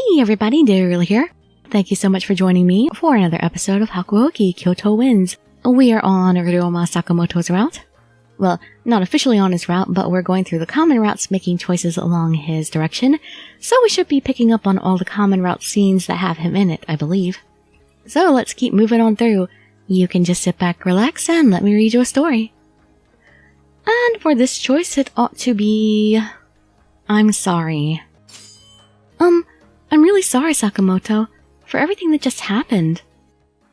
Hey everybody, Dirili here. Thank you so much for joining me for another episode of Hakuoki Kyoto Wins. We are on Ryouma Sakamoto's route. Well, not officially on his route, but we're going through the common routes, making choices along his direction, so we should be picking up on all the common route scenes that have him in it, I believe. So let's keep moving on through. You can just sit back, relax, and let me read you a story. And for this choice, it ought to be... I'm sorry. I'm really sorry, Sakamoto, for everything that just happened.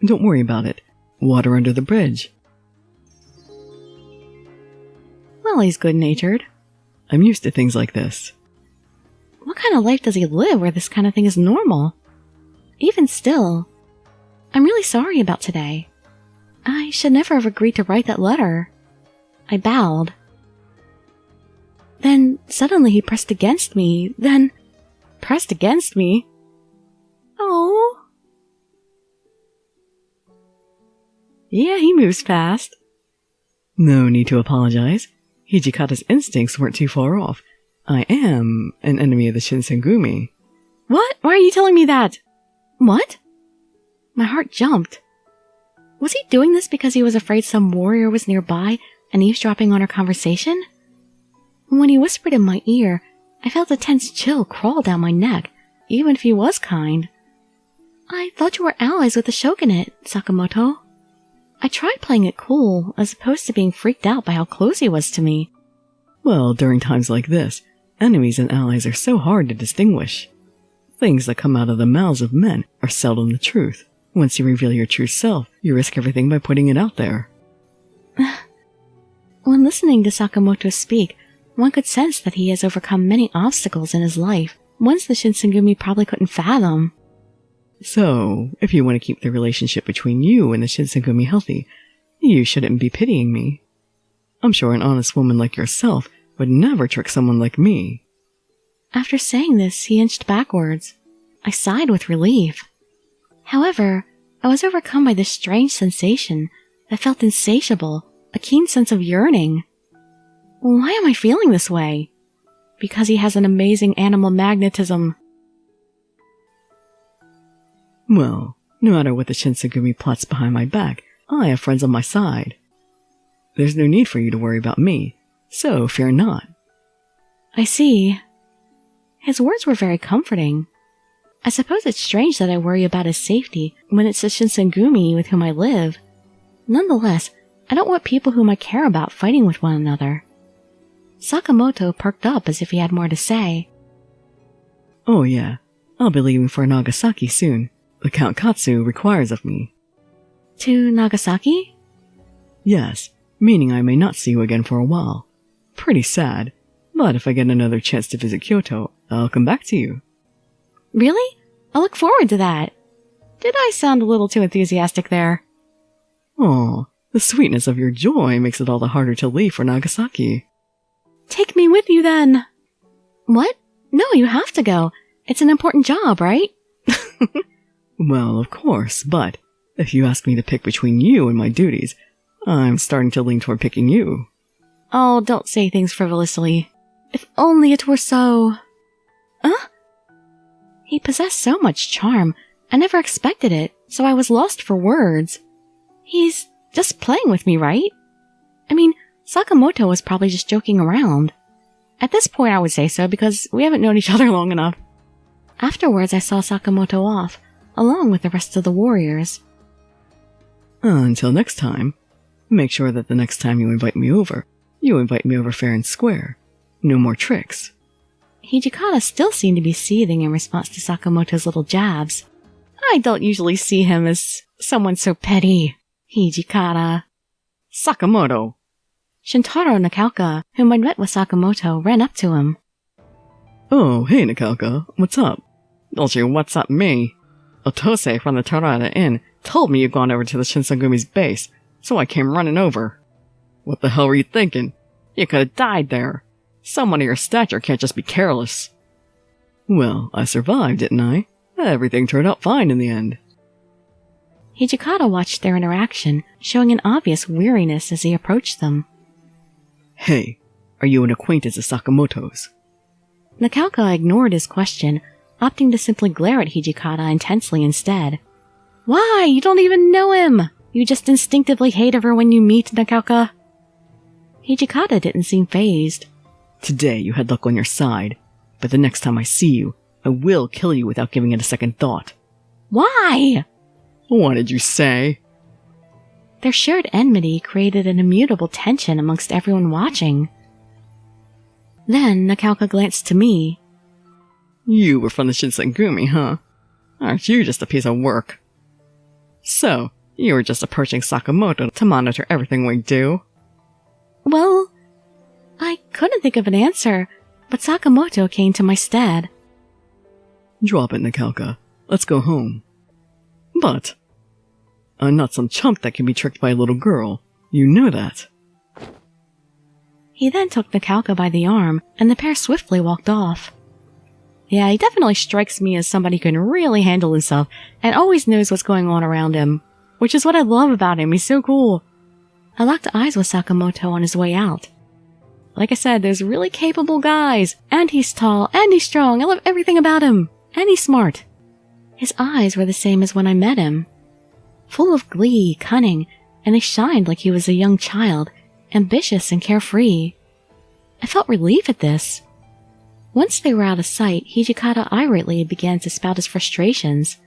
Don't worry about it. Water under the bridge. Well, he's good-natured. I'm used to things like this. What kind of life does he live where this kind of thing is normal? Even still, I'm really sorry about today. I should never have agreed to write that letter. I bowed. Then suddenly he pressed against me, Pressed against me? Oh. Yeah, he moves fast. No need to apologize. Hijikata's instincts weren't too far off. I am an enemy of the Shinsengumi. What? Why are you telling me that? What? My heart jumped. Was he doing this because he was afraid some warrior was nearby and eavesdropping on our conversation? When he whispered in my ear, I felt a tense chill crawl down my neck, even if he was kind. I thought you were allies with the shogunate, Sakamoto. I tried playing it cool, as opposed to being freaked out by how close he was to me. Well, during times like this, enemies and allies are so hard to distinguish. Things that come out of the mouths of men are seldom the truth. Once you reveal your true self, you risk everything by putting it out there. When listening to Sakamoto speak, one could sense that he has overcome many obstacles in his life, ones the Shinsengumi probably couldn't fathom. So, if you want to keep the relationship between you and the Shinsengumi healthy, you shouldn't be pitying me. I'm sure an honest woman like yourself would never trick someone like me. After saying this, he inched backwards. I sighed with relief. However, I was overcome by this strange sensation that felt insatiable, a keen sense of yearning. Why am I feeling this way? Because he has an amazing animal magnetism. Well, no matter what the Shinsengumi plots behind my back, I have friends on my side. There's no need for you to worry about me, so fear not. I see. His words were very comforting. I suppose it's strange that I worry about his safety when it's the Shinsengumi with whom I live. Nonetheless, I don't want people whom I care about fighting with one another. Sakamoto perked up as if he had more to say. Oh yeah, I'll be leaving for Nagasaki soon. The Count Katsu requires of me. To Nagasaki? Yes, meaning I may not see you again for a while. Pretty sad, but if I get another chance to visit Kyoto, I'll come back to you. Really? I'll look forward to that. Did I sound a little too enthusiastic there? Oh, the sweetness of your joy makes it all the harder to leave for Nagasaki. Take me with you then. What? No, you have to go. It's an important job, right? Well, of course, but if you ask me to pick between you and my duties, I'm starting to lean toward picking you. Oh, don't say things frivolously. If only it were so... Huh? He possessed so much charm. I never expected it, so I was lost for words. He's just playing with me, right? I mean, Sakamoto was probably just joking around. At this point I would say so because we haven't known each other long enough. Afterwards I saw Sakamoto off, along with the rest of the warriors. Until next time, make sure that the next time you invite me over fair and square. No more tricks. Hijikata still seemed to be seething in response to Sakamoto's little jabs. I don't usually see him as someone so petty. Hijikata. Sakamoto! Shintaro Nakalka, whom I'd met with Sakamoto, ran up to him. Oh, hey Nakalka, what's up? Don't you what's up me? Otose from the Torada Inn told me you'd gone over to the Shinsengumi's base, so I came running over. What the hell were you thinking? You could have died there. Someone of your stature can't just be careless. Well, I survived, didn't I? Everything turned out fine in the end. Hijikata watched their interaction, showing an obvious weariness as he approached them. Hey, are you an acquaintance of Sakamoto's? Nakalka ignored his question, opting to simply glare at Hijikata intensely instead. Why? You don't even know him! You just instinctively hate everyone you meet, Nakauka. Hijikata didn't seem fazed. Today you had luck on your side, but the next time I see you, I will kill you without giving it a second thought. Why? What did you say? Their shared enmity created an immutable tension amongst everyone watching. Then Nakauka glanced to me. You were from the Shinsengumi, huh? Aren't you just a piece of work? So, you were just approaching Sakamoto to monitor everything we do? Well, I couldn't think of an answer, but Sakamoto came to my stead. Drop it, Nakauka. Let's go home. But, I'm not some chump that can be tricked by a little girl. You know that. He then took Nakauka by the arm, and the pair swiftly walked off. Yeah, he definitely strikes me as somebody who can really handle himself and always knows what's going on around him, which is what I love about him. He's so cool. I locked eyes with Sakamoto on his way out. Like I said, there's really capable guys, and he's tall, and he's strong. I love everything about him, and he's smart. His eyes were the same as when I met him, full of glee, cunning, and they shined like he was a young child, ambitious and carefree. I felt relief at this. Once they were out of sight, Hijikata irately began to spout his frustrations.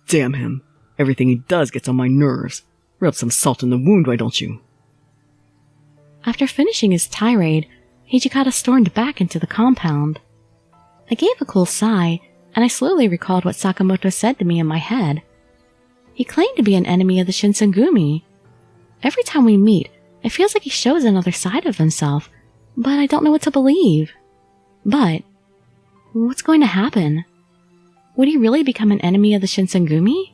Damn him. Everything he does gets on my nerves. Rub some salt in the wound, why don't you? After finishing his tirade, Hijikata stormed back into the compound. I gave a cool sigh, and I slowly recalled what Sakamoto said to me in my head. He claimed to be an enemy of the Shinsengumi. Every time we meet, it feels like he shows another side of himself, but I don't know what to believe. But, what's going to happen? Would he really become an enemy of the Shinsengumi?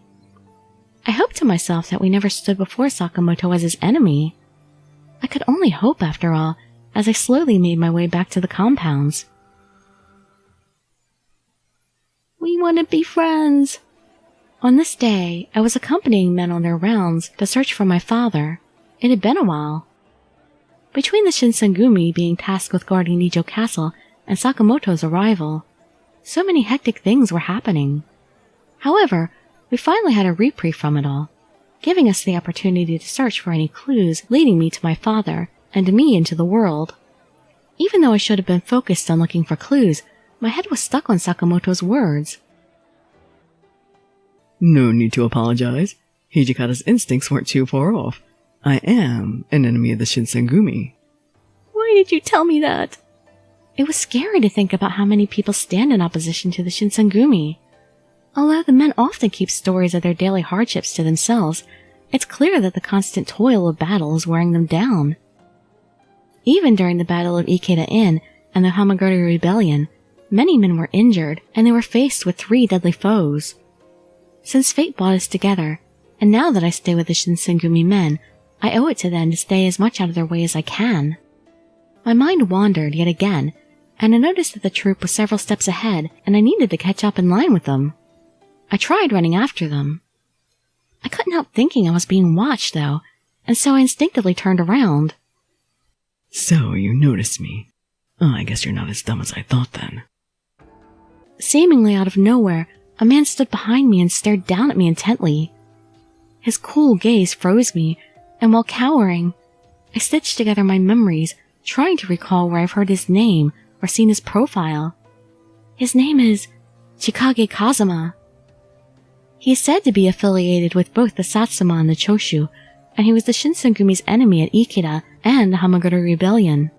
I hoped to myself that we never stood before Sakamoto as his enemy. I could only hope, after all, as I slowly made my way back to the compounds. We want to be friends. On this day, I was accompanying men on their rounds to search for my father. It had been a while. Between the Shinsengumi being tasked with guarding Nijo Castle and Sakamoto's arrival, so many hectic things were happening. However, we finally had a reprieve from it all, giving us the opportunity to search for any clues leading me to my father and me into the world. Even though I should have been focused on looking for clues, my head was stuck on Sakamoto's words. No need to apologize. Hijikata's instincts weren't too far off. I am an enemy of the Shinsengumi. Why did you tell me that? It was scary to think about how many people stand in opposition to the Shinsengumi. Although the men often keep stories of their daily hardships to themselves, it's clear that the constant toil of battle is wearing them down. Even during the Battle of Ikeda Inn and the Hamaguri Rebellion, many men were injured, and they were faced with 3 deadly foes. Since fate brought us together, and now that I stay with the Shinsengumi men, I owe it to them to stay as much out of their way as I can. My mind wandered yet again, and I noticed that the troop was several steps ahead, and I needed to catch up in line with them. I tried running after them. I couldn't help thinking I was being watched, though, and so I instinctively turned around. So, you noticed me. Oh, I guess you're not as dumb as I thought then. Seemingly out of nowhere, a man stood behind me and stared down at me intently. His cool gaze froze me, and while cowering, I stitched together my memories, trying to recall where I've heard his name or seen his profile. His name is Chikage Kazuma. He is said to be affiliated with both the Satsuma and the Choshu, and he was the Shinsengumi's enemy at Ikeda and the Hamaguri Rebellion.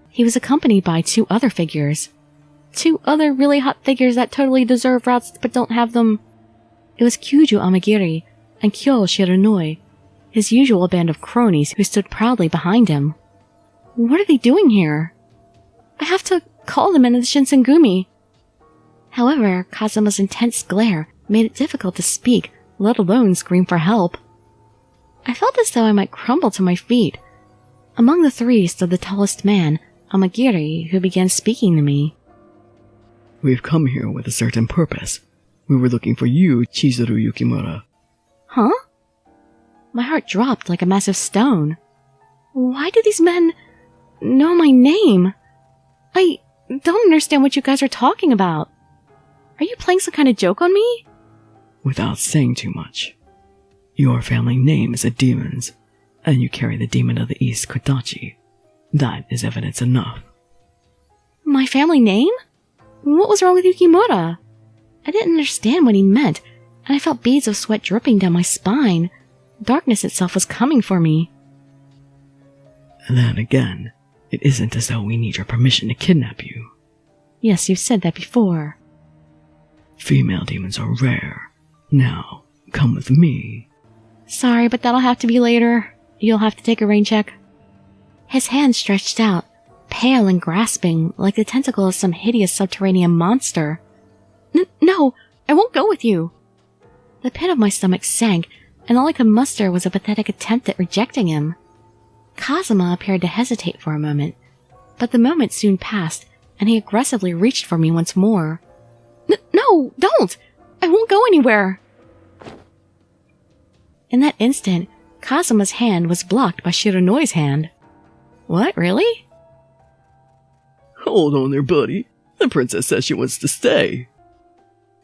He was accompanied by 2 other figures. 2 other really hot figures that totally deserve routes but don't have them. It was Kyuju Amagiri and Kyo Shiranui, his usual band of cronies who stood proudly behind him. What are they doing here? I have to call them into the Shinsengumi. However, Kazuma's intense glare made it difficult to speak, let alone scream for help. I felt as though I might crumble to my feet. Among the 3 stood the tallest man, Amagiri, who began speaking to me. We've come here with a certain purpose. We were looking for you, Chizuru Yukimura. Huh? My heart dropped like a massive stone. Why do these men know my name? don't understand what you guys are talking about. Are you playing some kind of joke on me? Without saying too much, your family name is a demon's, and you carry the demon of the East, Kodachi. That is evidence enough. My family name? What was wrong with Yukimura? I didn't understand what he meant, and I felt beads of sweat dripping down my spine. Darkness itself was coming for me. And then again, it isn't as though we need your permission to kidnap you. Yes, you've said that before. Female demons are rare. Now, come with me. Sorry, but that'll have to be later. You'll have to take a rain check. His hand stretched out, pale and grasping, like the tentacle of some hideous subterranean monster. No, I won't go with you. The pit of my stomach sank, and all I could muster was a pathetic attempt at rejecting him. Kazuma appeared to hesitate for a moment, but the moment soon passed, and he aggressively reached for me once more. No, don't! I won't go anywhere! In that instant, Kazuma's hand was blocked by Shironoi's hand. What, really? Hold on there, buddy. The princess says she wants to stay.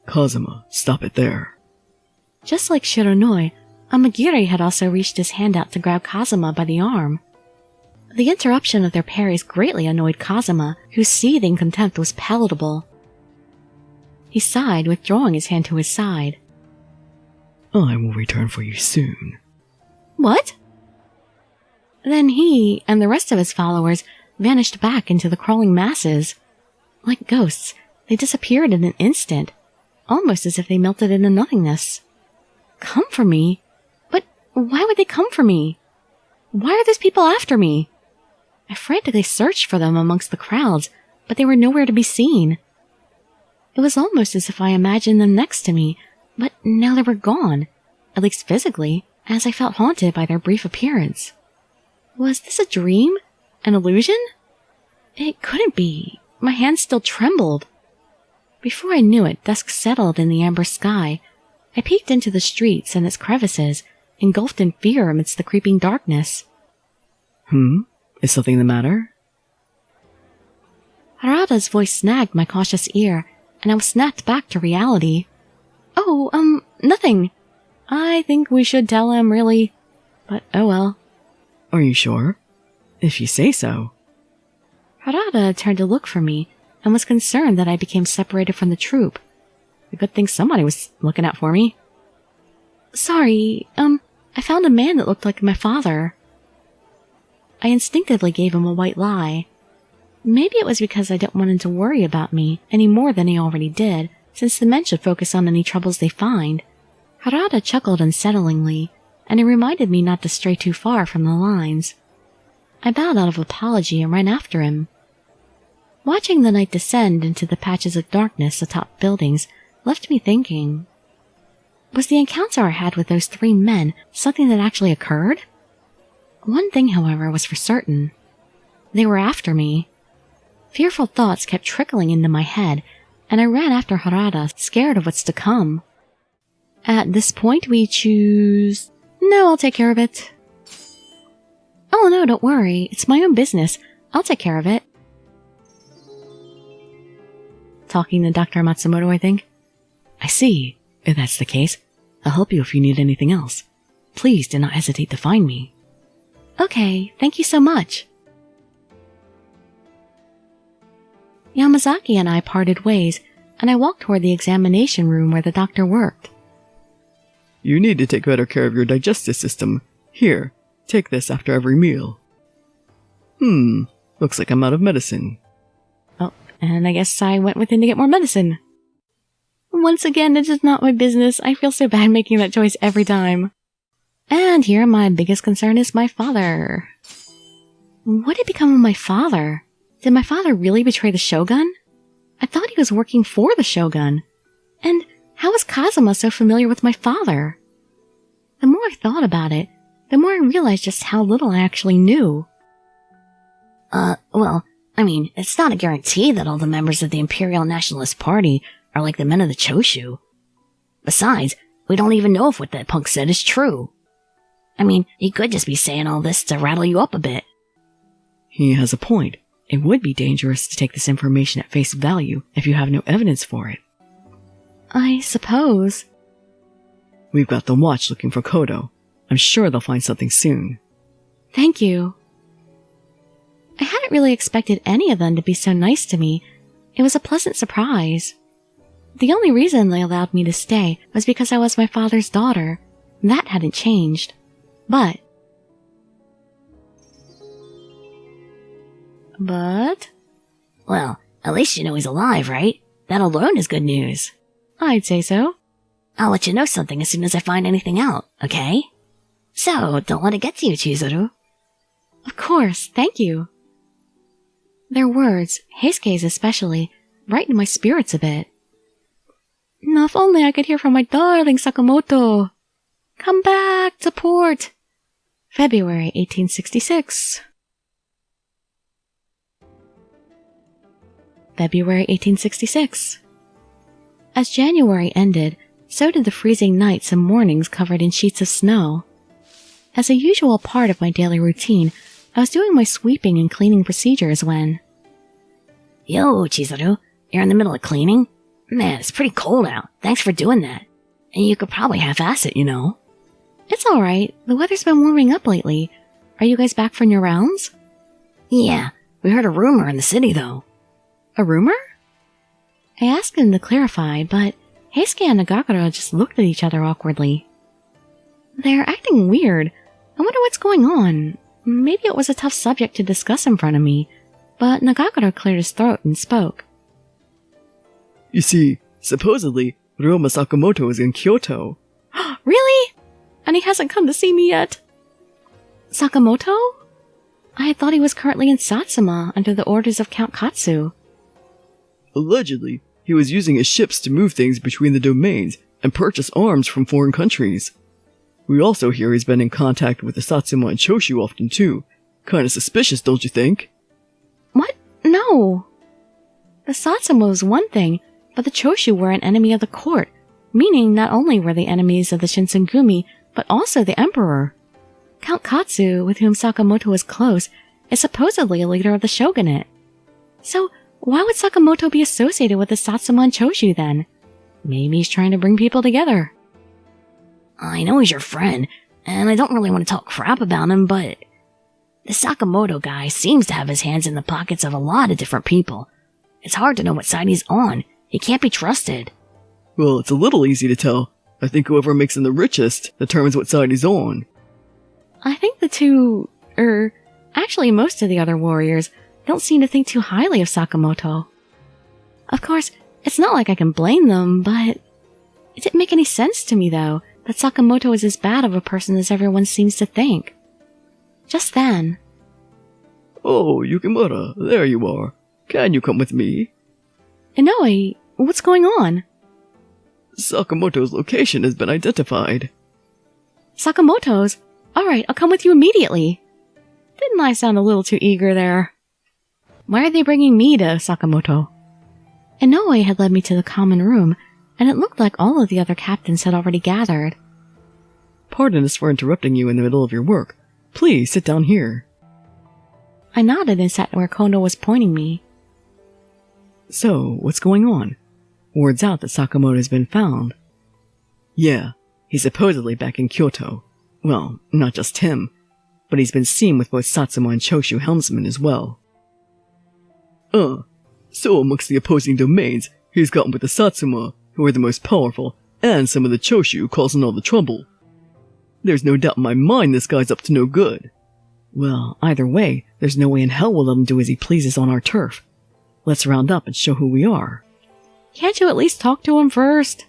Kazuma, stop it there. Just like Shironoi, Amagiri had also reached his hand out to grab Kazuma by the arm. The interruption of their parries greatly annoyed Kazuma, whose seething contempt was palatable. He sighed, withdrawing his hand to his side. I will return for you soon. What? Then he and the rest of his followers vanished back into the crawling masses. Like ghosts, they disappeared in an instant, almost as if they melted into nothingness. Come for me? But why would they come for me? Why are those people after me? I frantically searched for them amongst the crowds, but they were nowhere to be seen. It was almost as if I imagined them next to me, but now they were gone, at least physically, as I felt haunted by their brief appearance. Was this a dream? An illusion? It couldn't be. My hands still trembled. Before I knew it, dusk settled in the amber sky. I peeked into the streets and its crevices, engulfed in fear amidst the creeping darkness. Is something the matter? Harada's voice snagged my cautious ear, and I was snapped back to reality. Oh, nothing. I think we should tell him, really. But oh well. Are you sure? If you say so. Harada turned to look for me, and was concerned that I became separated from the troop. A good thing somebody was looking out for me. Sorry, I found a man that looked like my father. I instinctively gave him a white lie. Maybe it was because I didn't want him to worry about me any more than he already did, since the men should focus on any troubles they find. Harada chuckled unsettlingly, and it reminded me not to stray too far from the lines. I bowed out of apology and ran after him. Watching the night descend into the patches of darkness atop buildings left me thinking. Was the encounter I had with those 3 men something that actually occurred? One thing, however, was for certain. They were after me. Fearful thoughts kept trickling into my head, and I ran after Harada, scared of what's to come. At this point, we choose... No, I'll take care of it. Oh no, don't worry. It's my own business. I'll take care of it. Talking to Dr. Matsumoto, I think. I see. If that's the case, I'll help you if you need anything else. Please do not hesitate to find me. Okay, thank you so much. Yamazaki and I parted ways, and I walked toward the examination room where the doctor worked. You need to take better care of your digestive system. Here, take this after every meal. Looks like I'm out of medicine. Oh, and I guess I went within to get more medicine. Once again, it is not my business. I feel so bad making that choice every time. And here my biggest concern is my father. What had become of my father? Did my father really betray the Shogun? I thought he was working for the Shogun. And how was Kazuma so familiar with my father? The more I thought about it, the more I realized just how little I actually knew. Well, I mean, it's not a guarantee that all the members of the Imperial Nationalist Party are like the men of the Choshu. Besides, we don't even know if what that punk said is true. I mean, he could just be saying all this to rattle you up a bit. He has a point. It would be dangerous to take this information at face value if you have no evidence for it. I suppose. We've got the watch looking for Kyoto. I'm sure they'll find something soon. Thank you. I hadn't really expected any of them to be so nice to me. It was a pleasant surprise. The only reason they allowed me to stay was because I was my father's daughter. That hadn't changed. But... Well, at least you know he's alive, right? That alone is good news. I'd say so. I'll let you know something as soon as I find anything out, okay? So, don't let it get to you, Chizuru. Of course, thank you. Their words, Heisuke's especially, brightened my spirits a bit. Now, if only I could hear from my darling Sakamoto. Come back to port. February 1866. February 1866. As January ended, so did the freezing nights and mornings covered in sheets of snow. As a usual part of my daily routine, I was doing my sweeping and cleaning procedures when... Yo, Chizuru, you're in the middle of cleaning? Man, it's pretty cold out. Thanks for doing that. And you could probably half-ass it, you know? It's alright. The weather's been warming up lately. Are you guys back from your rounds? Yeah, we heard a rumor in the city, though. A rumor? I asked him to clarify, but Heisuke and Nagakura just looked at each other awkwardly. They're acting weird. I wonder what's going on. Maybe it was a tough subject to discuss in front of me, but Nagakura cleared his throat and spoke. You see, supposedly, Ryouma Sakamoto is in Kyoto. Really? And he hasn't come to see me yet? Sakamoto? I had thought he was currently in Satsuma under the orders of Count Katsu. Allegedly, he was using his ships to move things between the domains and purchase arms from foreign countries. We also hear he's been in contact with the Satsuma and Choshu often too. Kinda suspicious, don't you think? What? No. The Satsuma was one thing, but the Choshu were an enemy of the court, meaning not only were they enemies of the Shinsengumi, but also the emperor. Count Katsu, with whom Sakamoto is close, is supposedly a leader of the shogunate. So, why would Sakamoto be associated with the Satsuma and Choshu then? Maybe he's trying to bring people together. I know he's your friend, and I don't really want to talk crap about him, but... the Sakamoto guy seems to have his hands in the pockets of a lot of different people. It's hard to know what side he's on. He can't be trusted. Well, it's a little easy to tell. I think whoever makes him the richest determines what side he's on. I think the two, actually most of the other warriors don't seem to think too highly of Sakamoto. Of course, it's not like I can blame them, but it didn't make any sense to me, though, that Sakamoto is as bad of a person as everyone seems to think. Just then... Oh, Yukimura, there you are. Can you come with me? Inoue, what's going on? Sakamoto's location has been identified. Sakamoto's? Alright, I'll come with you immediately. Didn't I sound a little too eager there? Why are they bringing me to Sakamoto? Inoue had led me to the common room, and it looked like all of the other captains had already gathered. Pardon us for interrupting you in the middle of your work. Please sit down here. I nodded and sat where Kondo was pointing me. So, what's going on? Word's out that Sakamoto has been found. Yeah, he's supposedly back in Kyoto. Well, not just him, but he's been seen with both Satsuma and Choshu helmsmen as well. So amongst the opposing domains, he's gotten with the Satsuma, who are the most powerful, and some of the Choshu causing all the trouble. There's no doubt in my mind this guy's up to no good. Well, either way, there's no way in hell we'll let him do as he pleases on our turf. Let's round up and show who we are. Can't you at least talk to him first?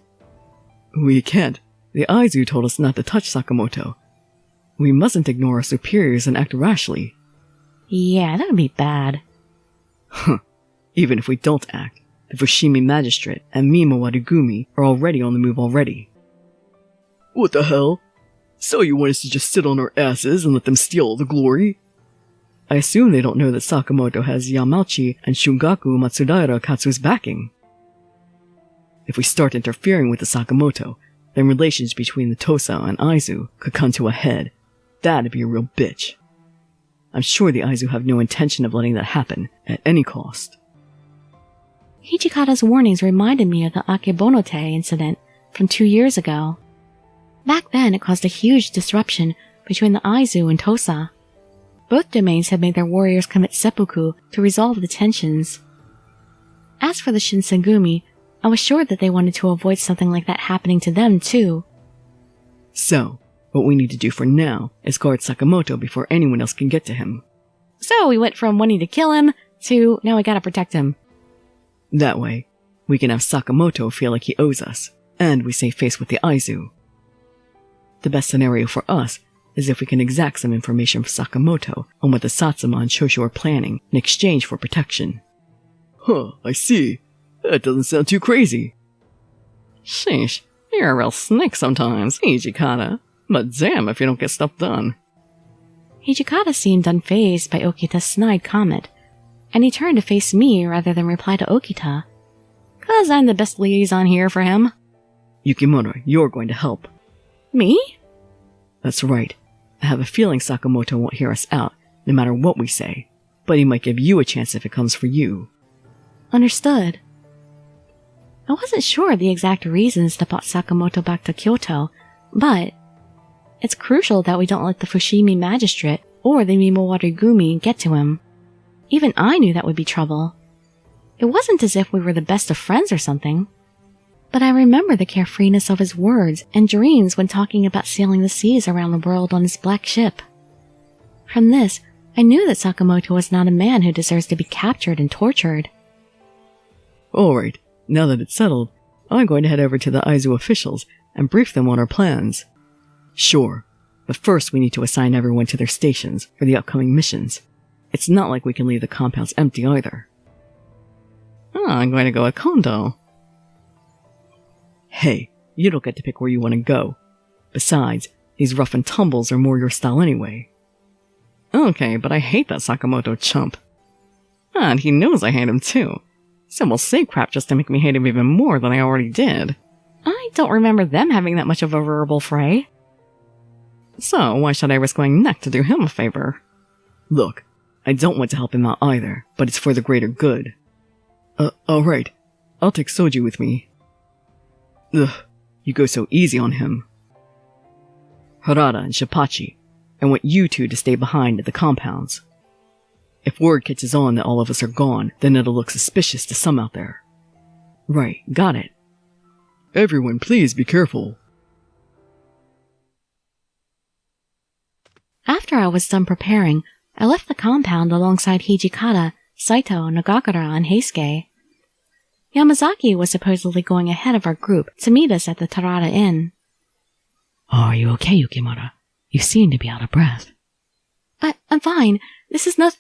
We can't. The Aizu told us not to touch Sakamoto. We mustn't ignore our superiors and act rashly. Yeah, that would be bad. Huh. Even if we don't act, the Fushimi Magistrate and Mima Warigumi are already on the move already. What the hell? So you want us to just sit on our asses and let them steal all the glory? I assume they don't know that Sakamoto has Yamauchi and Shungaku Matsudaira Katsu's backing. If we start interfering with the Sakamoto, then relations between the Tosa and Aizu could come to a head. That'd be a real bitch. I'm sure the Aizu have no intention of letting that happen at any cost. Hijikata's warnings reminded me of the Akebonote incident from 2 years ago. Back then, it caused a huge disruption between the Aizu and Tosa. Both domains had made their warriors commit seppuku to resolve the tensions. As for the Shinsengumi, I was sure that they wanted to avoid something like that happening to them too. So, what we need to do for now is guard Sakamoto before anyone else can get to him. So we went from wanting to kill him to now we gotta protect him. That way, we can have Sakamoto feel like he owes us, and we save face with the Aizu. The best scenario for us is if we can exact some information from Sakamoto on what the Satsuma and Shoshu are planning in exchange for protection. Huh, I see. That doesn't sound too crazy. Sheesh, you're a real snake sometimes, Hijikata. But damn if you don't get stuff done. Hijikata seemed unfazed by Okita's snide comment, and he turned to face me rather than reply to Okita. 'Cause I'm the best liaison here for him. Yukimura, you're going to help. Me? That's right. I have a feeling Sakamoto won't hear us out, no matter what we say, but he might give you a chance if it comes for you. Understood. I wasn't sure of the exact reasons that brought Sakamoto back to Kyoto, but it's crucial that we don't let the Fushimi magistrate or the Mimowarigumi get to him. Even I knew that would be trouble. It wasn't as if we were the best of friends or something. But I remember the carefreeness of his words and dreams when talking about sailing the seas around the world on his black ship. From this, I knew that Sakamoto was not a man who deserves to be captured and tortured. Alright, now that it's settled, I'm going to head over to the Aizu officials and brief them on our plans. Sure, but first we need to assign everyone to their stations for the upcoming missions. It's not like we can leave the compounds empty either. I'm going to go with Kondo. Hey, you don't get to pick where you want to go. Besides, these rough and tumbles are more your style anyway. Okay, but I hate that Sakamoto chump. And he knows I hate him too. So we'll say crap just to make me hate him even more than I already did. I don't remember them having that much of a verbal fray. So why should I risk going neck to do him a favor? Look, I don't want to help him out either, but it's for the greater good. Alright. I'll take Soji with me. Ugh, you go so easy on him. Harada and Shippachi, I want you two to stay behind at the compounds. If word catches on that all of us are gone, then it'll look suspicious to some out there. Right, got it. Everyone, please be careful. After I was done preparing, I left the compound alongside Hijikata, Saito, Nagakura, and Heisuke. Yamazaki was supposedly going ahead of our group to meet us at the Tarada Inn. Are you okay, Yukimura? You seem to be out of breath. I'm fine. This is not...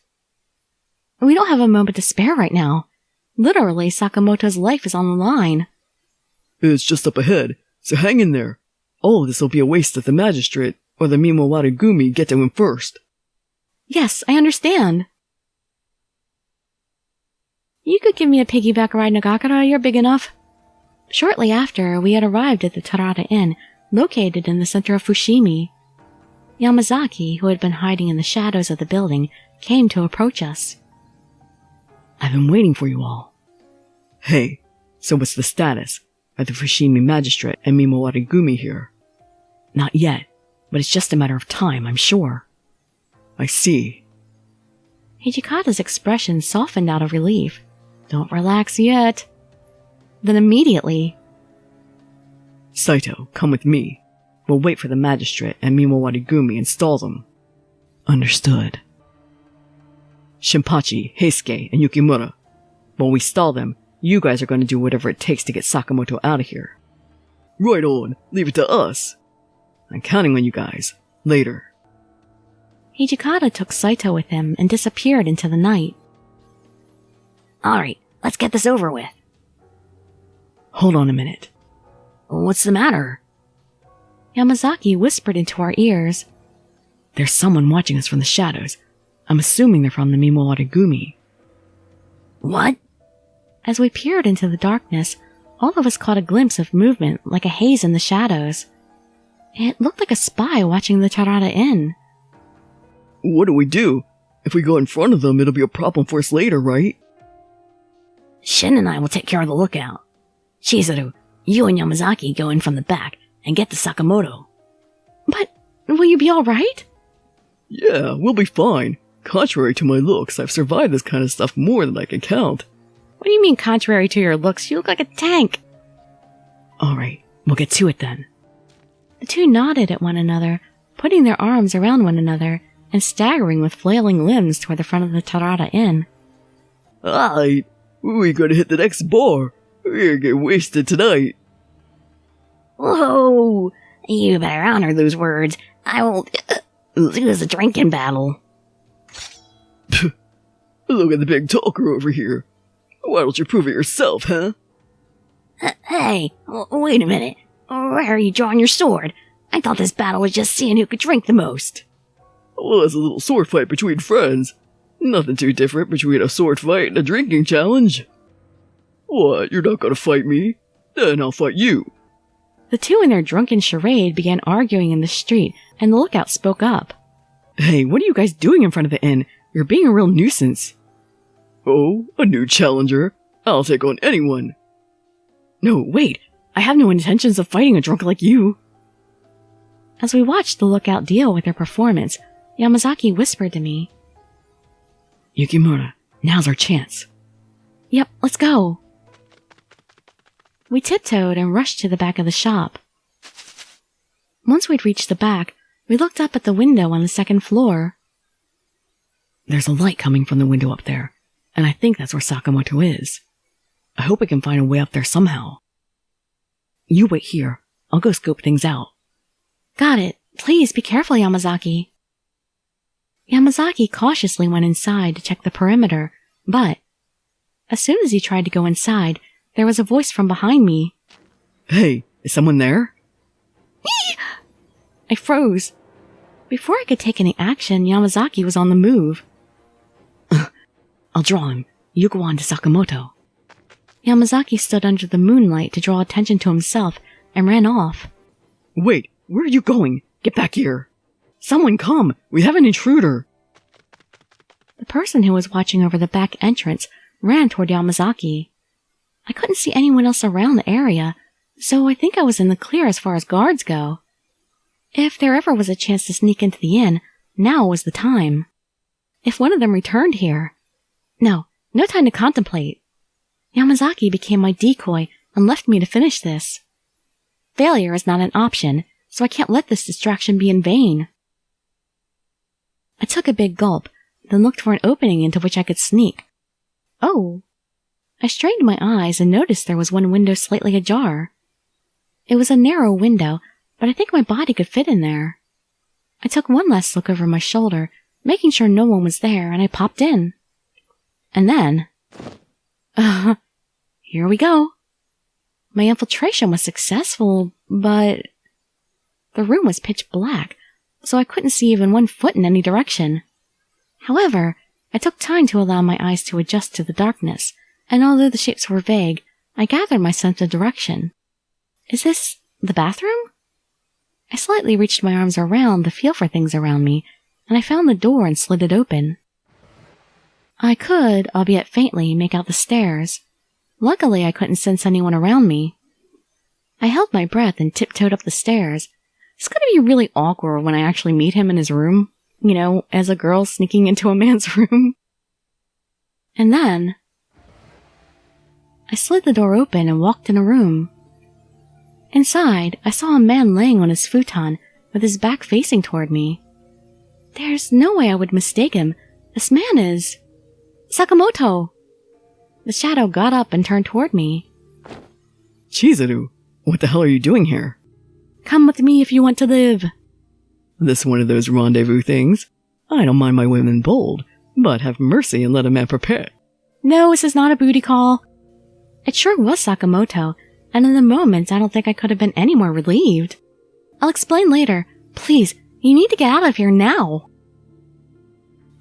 We don't have a moment to spare right now. Literally, Sakamoto's life is on the line. It's just up ahead, so hang in there. All of this will be a waste if the magistrate or the Mimowarigumi get to him first. Yes, I understand. You could give me a piggyback ride, Nagakura. You're big enough. Shortly after, we had arrived at the Tarada Inn, located in the center of Fushimi. Yamazaki, who had been hiding in the shadows of the building, came to approach us. I've been waiting for you all. Hey, so what's the status? Are the Fushimi magistrate and Mimowarigumi here? Not yet, but it's just a matter of time, I'm sure. I see. Hijikata's expression softened out of relief. Don't relax yet. Then immediately... Saito, come with me. We'll wait for the magistrate and Mimowarigumi and stall them. Understood. Shinpachi, Heisuke, and Yukimura. While we stall them, you guys are going to do whatever it takes to get Sakamoto out of here. Right on. Leave it to us. I'm counting on you guys. Later. Hijikata took Saito with him and disappeared into the night. Alright, let's get this over with. Hold on a minute. What's the matter? Yamazaki whispered into our ears. There's someone watching us from the shadows. I'm assuming they're from the Mimowarigumi. What? As we peered into the darkness, all of us caught a glimpse of movement like a haze in the shadows. It looked like a spy watching the Tarada Inn. What do we do? If we go in front of them, it'll be a problem for us later, right? Shin and I will take care of the lookout. Chizuru, you and Yamazaki go in from the back and get the Sakamoto. But will you be alright? Yeah, we'll be fine. Contrary to my looks, I've survived this kind of stuff more than I can count. What do you mean contrary to your looks? You look like a tank. Alright, we'll get to it then. The two nodded at one another, putting their arms around one another and staggering with flailing limbs toward the front of the Tarada Inn. Alright, we gotta hit the next bar. We're gonna get wasted tonight. Whoa! You better honor those words. I won't lose a drinking battle. Look at the big talker over here. Why don't you prove it yourself, huh? Hey, wait a minute. Where are you drawing your sword? I thought this battle was just seeing who could drink the most. Well, it's a little sword fight between friends. Nothing too different between a sword fight and a drinking challenge. What, you're not gonna fight me? Then I'll fight you. The two in their drunken charade began arguing in the street, and the lookout spoke up. Hey, what are you guys doing in front of the inn? You're being a real nuisance. Oh, a new challenger? I'll take on anyone. No, wait. I have no intentions of fighting a drunk like you. As we watched the lookout deal with their performance, Yamazaki whispered to me. Yukimura, now's our chance. Yep, let's go. We tiptoed and rushed to the back of the shop. Once we'd reached the back, we looked up at the window on the second floor. There's a light coming from the window up there, and I think that's where Sakamoto is. I hope we can find a way up there somehow. You wait here. I'll go scope things out. Got it. Please be careful, Yamazaki. Yamazaki cautiously went inside to check the perimeter, but as soon as he tried to go inside, there was a voice from behind me. Hey, is someone there? I froze. Before I could take any action, Yamazaki was on the move. I'll draw him. You go on to Sakamoto. Yamazaki stood under the moonlight to draw attention to himself and ran off. Wait, where are you going? Get back here. Someone come! We have an intruder! The person who was watching over the back entrance ran toward Yamazaki. I couldn't see anyone else around the area, so I think I was in the clear as far as guards go. If there ever was a chance to sneak into the inn, now was the time. If one of them returned here... No time to contemplate. Yamazaki became my decoy and left me to finish this. Failure is not an option, so I can't let this distraction be in vain. I took a big gulp, then looked for an opening into which I could sneak. Oh! I strained my eyes and noticed there was one window slightly ajar. It was a narrow window, but I think my body could fit in there. I took one last look over my shoulder, making sure no one was there, and I popped in. And then... here we go. My infiltration was successful, but... the room was pitch black, so I couldn't see even 1 foot in any direction. However, I took time to allow my eyes to adjust to the darkness, and although the shapes were vague, I gathered my sense of direction. Is this the bathroom? I slightly reached my arms around to feel for things around me, and I found the door and slid it open. I could, albeit faintly, make out the stairs. Luckily, I couldn't sense anyone around me. I held my breath and tiptoed up the stairs. It's going to be really awkward when I actually meet him in his room, you know, as a girl sneaking into a man's room. And then... I slid the door open and walked in a room. Inside, I saw a man laying on his futon, with his back facing toward me. There's no way I would mistake him. This man is... Sakamoto! The shadow got up and turned toward me. Chizuru, what the hell are you doing here? Come with me if you want to live. This one of those rendezvous things? I don't mind my women bold, but have mercy and let a man prepare. No, this is not a booty call. It sure was Sakamoto, and in the moment I don't think I could have been any more relieved. I'll explain later. Please, you need to get out of here now.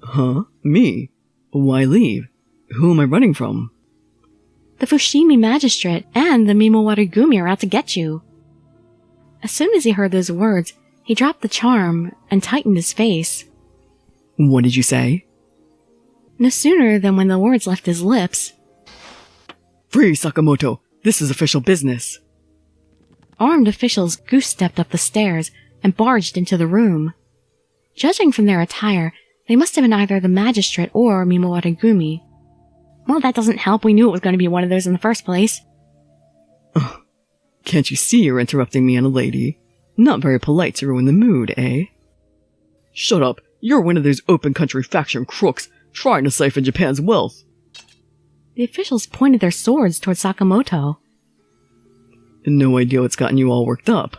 Huh? Me? Why leave? Who am I running from? The Fushimi magistrate and the Mimowarigumi are out to get you. As soon as he heard those words, he dropped the charm and tightened his face. What did you say? No sooner than when the words left his lips, Free, Sakamoto! This is official business! armed officials goose-stepped up the stairs and barged into the room. Judging from their attire, they must have been either the magistrate or Mimowarigumi. Well, that doesn't help. We knew it was going to be one of those in the first place. Can't you see you're interrupting me and a lady? Not very polite to ruin the mood, eh? Shut up! You're one of those open country faction crooks trying to siphon Japan's wealth. The officials pointed their swords toward Sakamoto. No idea what's gotten you all worked up.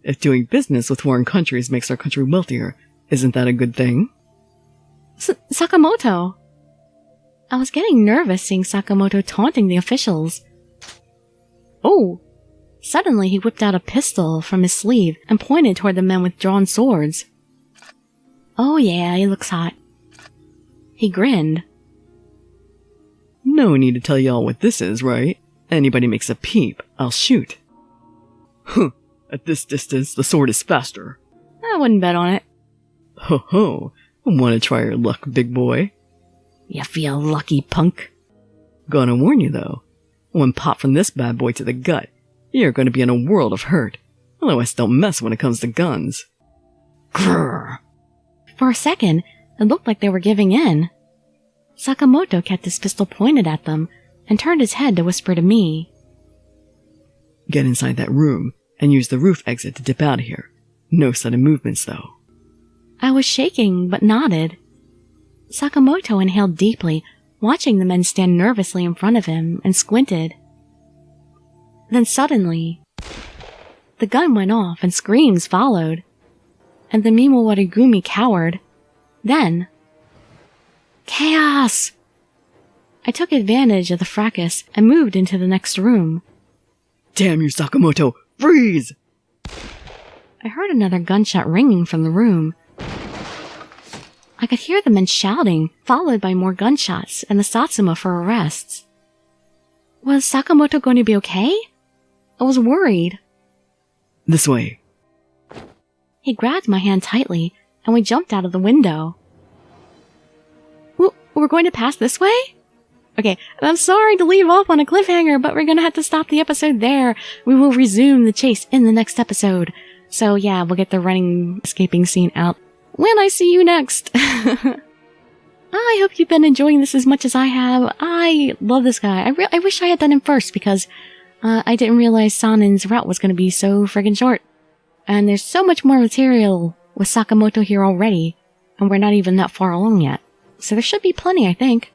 If doing business with foreign countries makes our country wealthier, isn't that a good thing? Sakamoto! I was getting nervous seeing Sakamoto taunting the officials. Oh! Suddenly he whipped out a pistol from his sleeve and pointed toward the men with drawn swords. Oh yeah, he looks hot. He grinned. No need to tell y'all what this is, right? Anybody makes a peep, I'll shoot. Huh, at this distance, the sword is faster. I wouldn't bet on it. Ho ho, wanna try your luck, big boy? You feel lucky, punk? Gonna warn you though, one pop from this bad boy to the gut, you're gonna be in a world of hurt. Otherwise don't mess when it comes to guns. Grrr. For a second, it looked like they were giving in. Sakamoto kept his pistol pointed at them and turned his head to whisper to me. Get inside that room and use the roof exit to dip out of here. No sudden movements though. I was shaking, but nodded. Sakamoto inhaled deeply, watching the men stand nervously in front of him, and squinted. Then suddenly, the gun went off and screams followed, and the Mimowarigumi cowered. Then, chaos! I took advantage of the fracas and moved into the next room. Damn you, Sakamoto! Freeze! I heard another gunshot ringing from the room. I could hear the men shouting, followed by more gunshots and the Satsuma for arrests. Was Sakamoto going to be okay? I was worried. This way. He grabbed my hand tightly, and we jumped out of the window. We're going to pass this way? Okay, I'm sorry to leave off on a cliffhanger, but we're going to have to stop the episode there. We will resume the chase in the next episode. So yeah, we'll get the running, escaping scene out when I see you next. I hope you've been enjoying this as much as I have. I love this guy. I wish I had done him first because I didn't realize Sanin's route was going to be so friggin' short. And there's so much more material with Sakamoto here already, and we're not even that far along yet. So there should be plenty, I think.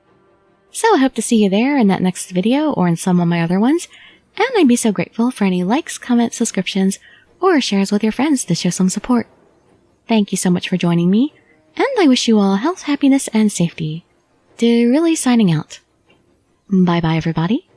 So I hope to see you there in that next video or in some of my other ones, and I'd be so grateful for any likes, comments, subscriptions, or shares with your friends to show some support. Thank you so much for joining me, and I wish you all health, happiness, and safety. Dirili signing out. Bye bye everybody.